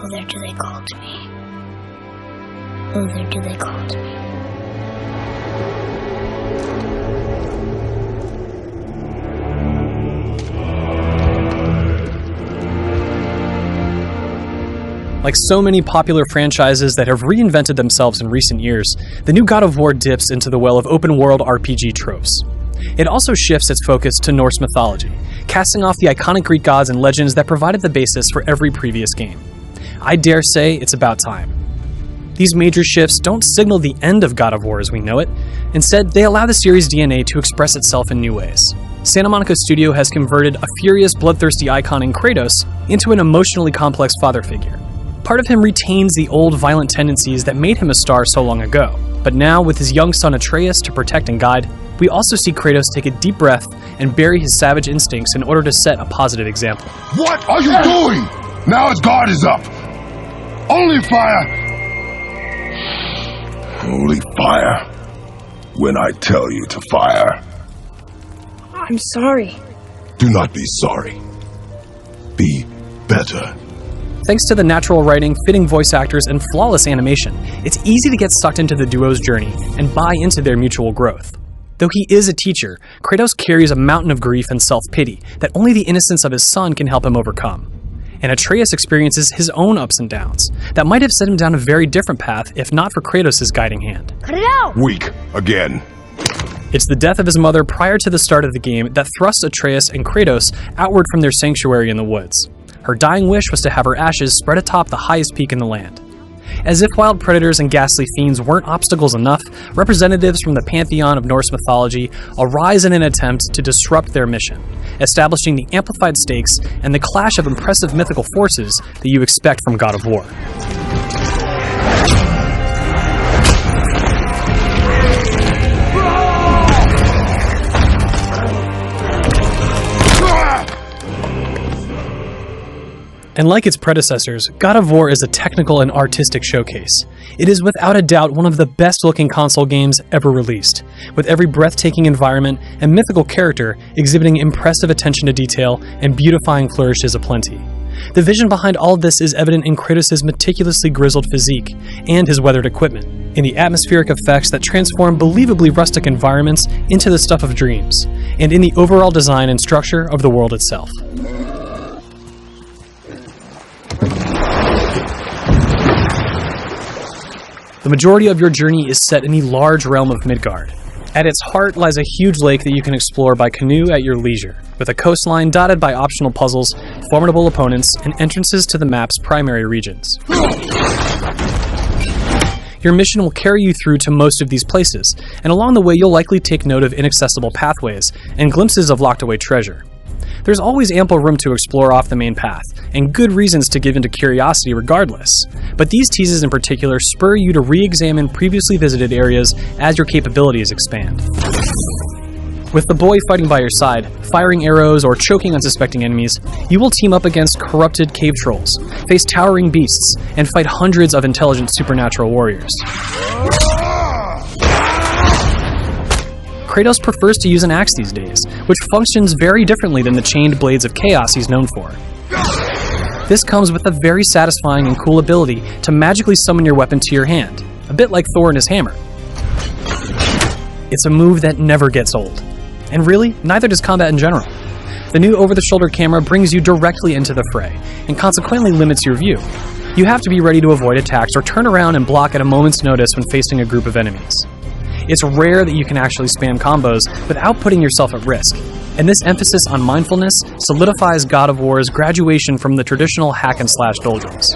Whither do they call to me? Whither do they call to me? Like so many popular franchises that have reinvented themselves in recent years, the new God of War dips into the well of open-world RPG tropes. It also shifts its focus to Norse mythology, casting off the iconic Greek gods and legends that provided the basis for every previous game. I dare say it's about time. These major shifts don't signal the end of God of War as we know it. Instead, they allow the series' DNA to express itself in new ways. Santa Monica Studio has converted a furious, bloodthirsty icon in Kratos into an emotionally complex father figure. Part of him retains the old violent tendencies that made him a star so long ago, but now with his young son Atreus to protect and guide, we also see Kratos take a deep breath and bury his savage instincts in order to set a positive example. What are you doing? Now his guard is up. Only fire. Only fire. When I tell you to fire. I'm sorry. Do not be sorry. Be better. Thanks to the natural writing, fitting voice actors, and flawless animation, it's easy to get sucked into the duo's journey and buy into their mutual growth. Though he is a teacher, Kratos carries a mountain of grief and self-pity that only the innocence of his son can help him overcome. And Atreus experiences his own ups and downs that might have set him down a very different path if not for Kratos' guiding hand. Cut it out! Weak again. It's the death of his mother prior to the start of the game that thrusts Atreus and Kratos outward from their sanctuary in the woods. Her dying wish was to have her ashes spread atop the highest peak in the land. As if wild predators and ghastly fiends weren't obstacles enough, representatives from the pantheon of Norse mythology arise in an attempt to disrupt their mission, establishing the amplified stakes and the clash of impressive mythical forces that you expect from God of War. And like its predecessors, God of War is a technical and artistic showcase. It is without a doubt one of the best-looking console games ever released, with every breathtaking environment and mythical character exhibiting impressive attention to detail and beautifying flourishes aplenty. The vision behind all of this is evident in Kratos' meticulously grizzled physique and his weathered equipment, in the atmospheric effects that transform believably rustic environments into the stuff of dreams, and in the overall design and structure of the world itself. The majority of your journey is set in the large realm of Midgard. At its heart lies a huge lake that you can explore by canoe at your leisure, with a coastline dotted by optional puzzles, formidable opponents, and entrances to the map's primary regions. Your mission will carry you through to most of these places, and along the way you'll likely take note of inaccessible pathways and glimpses of locked-away treasure. There's always ample room to explore off the main path, and good reasons to give into curiosity regardless. But these teases in particular spur you to re-examine previously visited areas as your capabilities expand. With the boy fighting by your side, firing arrows, or choking unsuspecting enemies, you will team up against corrupted cave trolls, face towering beasts, and fight hundreds of intelligent supernatural warriors. Kratos prefers to use an axe these days, which functions very differently than the chained blades of chaos he's known for. This comes with a very satisfying and cool ability to magically summon your weapon to your hand, a bit like Thor and his hammer. It's a move that never gets old. And really, neither does combat in general. The new over-the-shoulder camera brings you directly into the fray, and consequently limits your view. You have to be ready to avoid attacks or turn around and block at a moment's notice when facing a group of enemies. It's rare that you can actually spam combos without putting yourself at risk, and this emphasis on mindfulness solidifies God of War's graduation from the traditional hack-and-slash doldrums.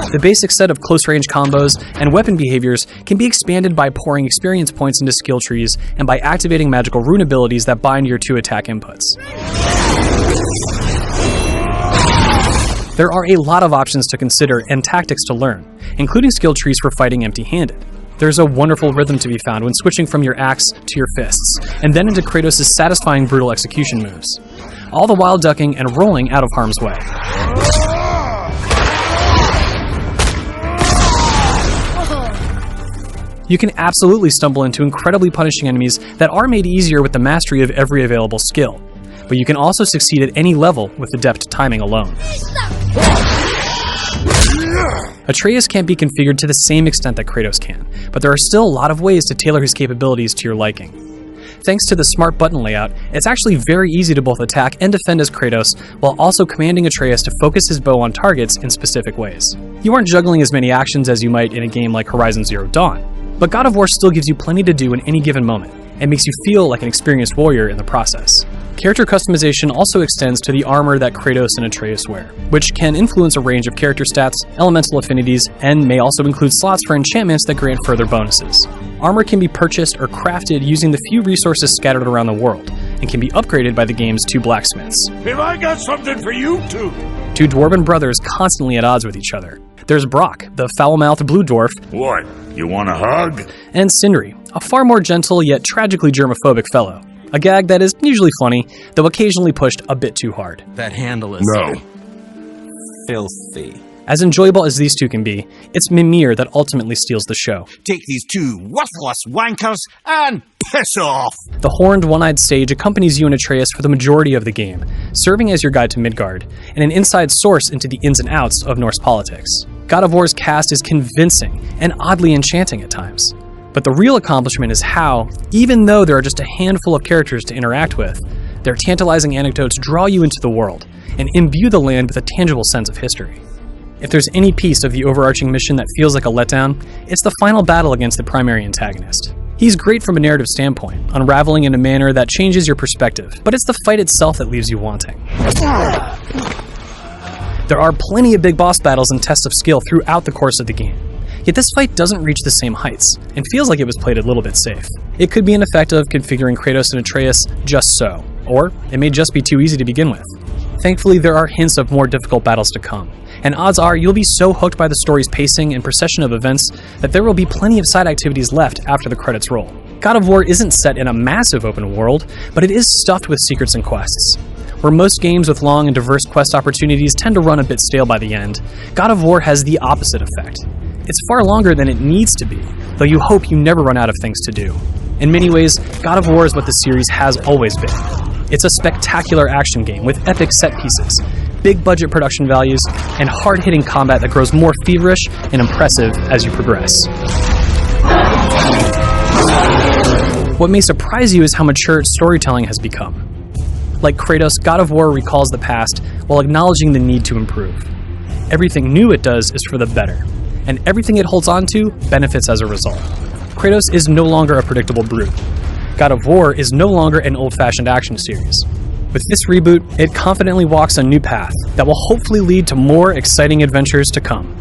The basic set of close-range combos and weapon behaviors can be expanded by pouring experience points into skill trees and by activating magical rune abilities that bind your two attack inputs. There are a lot of options to consider and tactics to learn, including skill trees for fighting empty-handed. There's a wonderful rhythm to be found when switching from your axe to your fists, and then into Kratos' satisfying brutal execution moves, all the while ducking and rolling out of harm's way. You can absolutely stumble into incredibly punishing enemies that are made easier with the mastery of every available skill, but you can also succeed at any level with adept timing alone. Atreus can't be configured to the same extent that Kratos can, but there are still a lot of ways to tailor his capabilities to your liking. Thanks to the smart button layout, it's actually very easy to both attack and defend as Kratos, while also commanding Atreus to focus his bow on targets in specific ways. You aren't juggling as many actions as you might in a game like Horizon Zero Dawn, but God of War still gives you plenty to do in any given moment, and makes you feel like an experienced warrior in the process. Character customization also extends to the armor that Kratos and Atreus wear, which can influence a range of character stats, elemental affinities, and may also include slots for enchantments that grant further bonuses. Armor can be purchased or crafted using the few resources scattered around the world, and can be upgraded by the game's two blacksmiths. Have I got something for you too? Two dwarven brothers constantly at odds with each other. There's Brock, the foul-mouthed blue dwarf. What? You want a hug? And Sindri, a far more gentle yet tragically germophobic fellow. A gag that is usually funny, though occasionally pushed a bit too hard. That handle is No. filthy. As enjoyable as these two can be, it's Mimir that ultimately steals the show. Take these two worthless wankers and piss off! The horned, one-eyed sage accompanies you and Atreus for the majority of the game, serving as your guide to Midgard, and an inside source into the ins and outs of Norse politics. God of War's cast is convincing and oddly enchanting at times. But the real accomplishment is how, even though there are just a handful of characters to interact with, their tantalizing anecdotes draw you into the world and imbue the land with a tangible sense of history. If there's any piece of the overarching mission that feels like a letdown, it's the final battle against the primary antagonist. He's great from a narrative standpoint, unraveling in a manner that changes your perspective, but it's the fight itself that leaves you wanting. There are plenty of big boss battles and tests of skill throughout the course of the game, yet this fight doesn't reach the same heights, and feels like it was played a little bit safe. It could be an effect of configuring Kratos and Atreus just so, or it may just be too easy to begin with. Thankfully, there are hints of more difficult battles to come, and odds are you'll be so hooked by the story's pacing and procession of events that there will be plenty of side activities left after the credits roll. God of War isn't set in a massive open world, but it is stuffed with secrets and quests. Where most games with long and diverse quest opportunities tend to run a bit stale by the end, God of War has the opposite effect. It's far longer than it needs to be, though you hope you never run out of things to do. In many ways, God of War is what the series has always been. It's a spectacular action game with epic set pieces, big budget production values, and hard-hitting combat that grows more feverish and impressive as you progress. What may surprise you is how mature its storytelling has become. Like Kratos, God of War recalls the past while acknowledging the need to improve. Everything new it does is for the better, and everything it holds on to benefits as a result. Kratos is no longer a predictable brute. God of War is no longer an old-fashioned action series. With this reboot, it confidently walks a new path that will hopefully lead to more exciting adventures to come.